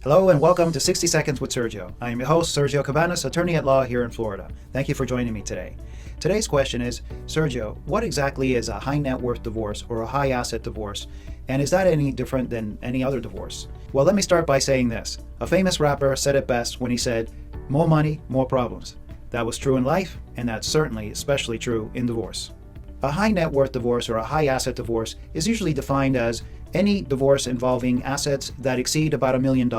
Hello and welcome to 60 Seconds with Sergio. I am your host, Sergio Cabanas, attorney at law here in Florida. Thank you for joining me today. Today's question is, Sergio, what exactly is a high net worth divorce or a high asset divorce? And is that any different than any other divorce? Well, let me start by saying this. A famous rapper said it best when he said, "More money, more problems." That was true in life, and that's certainly especially true in divorce. A high net worth divorce or a high asset divorce is usually defined as any divorce involving assets that exceed about $1 million.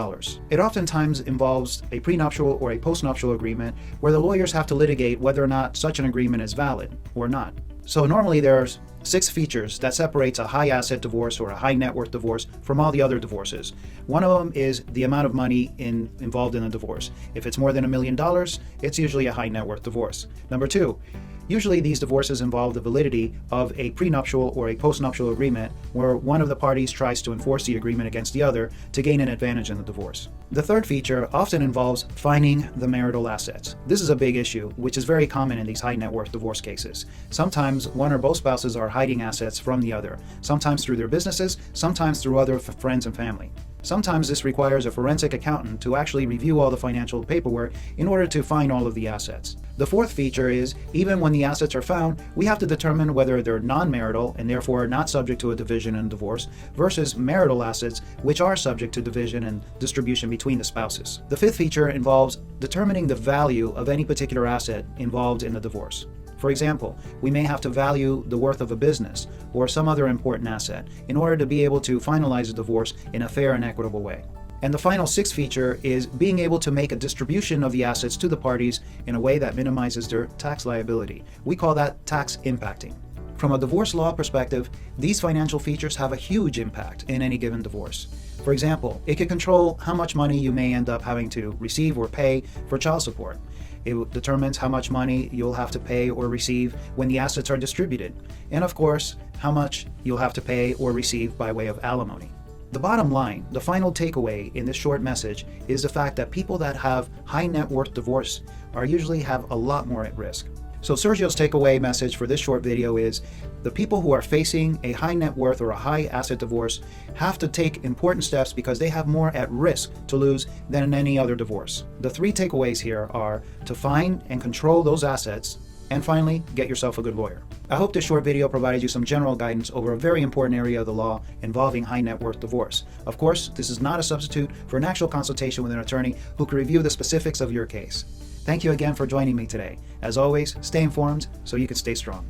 It oftentimes involves a prenuptial or a postnuptial agreement where the lawyers have to litigate whether or not such an agreement is valid or not. So normally there's 6 features that separates a high asset divorce or a high net worth divorce from all the other divorces. One of them is the amount of money involved in the divorce. If it's more than $1 million, it's usually a high net worth divorce. Number 2, usually these divorces involve the validity of a prenuptial or a postnuptial agreement where one of the parties tries to enforce the agreement against the other to gain an advantage in the divorce. The third feature often involves finding the marital assets. This is a big issue, which is very common in these high net worth divorce cases. Sometimes one or both spouses are hiding assets from the other, sometimes through their businesses, sometimes through other friends and family. Sometimes this requires a forensic accountant to actually review all the financial paperwork in order to find all of the assets. The fourth feature is, even when the assets are found, we have to determine whether they're non-marital and therefore not subject to a division and divorce versus marital assets which are subject to division and distribution between the spouses. The fifth feature involves determining the value of any particular asset involved in the divorce. For example, we may have to value the worth of a business or some other important asset in order to be able to finalize a divorce in a fair and equitable way. And the final sixth feature is being able to make a distribution of the assets to the parties in a way that minimizes their tax liability. We call that tax impacting. From a divorce law perspective, these financial features have a huge impact in any given divorce. For example, it can control how much money you may end up having to receive or pay for child support. It determines how much money you'll have to pay or receive when the assets are distributed. And of course, how much you'll have to pay or receive by way of alimony. The bottom line, the final takeaway in this short message is the fact that people that have high net worth divorce usually have a lot more at risk. So Sergio's takeaway message for this short video is the people who are facing a high net worth or a high asset divorce have to take important steps because they have more at risk to lose than in any other divorce. The 3 takeaways here are to find and control those assets, and finally, get yourself a good lawyer. I hope this short video provided you some general guidance over a very important area of the law involving high net worth divorce. Of course, this is not a substitute for an actual consultation with an attorney who can review the specifics of your case. Thank you again for joining me today. As always, stay informed so you can stay strong.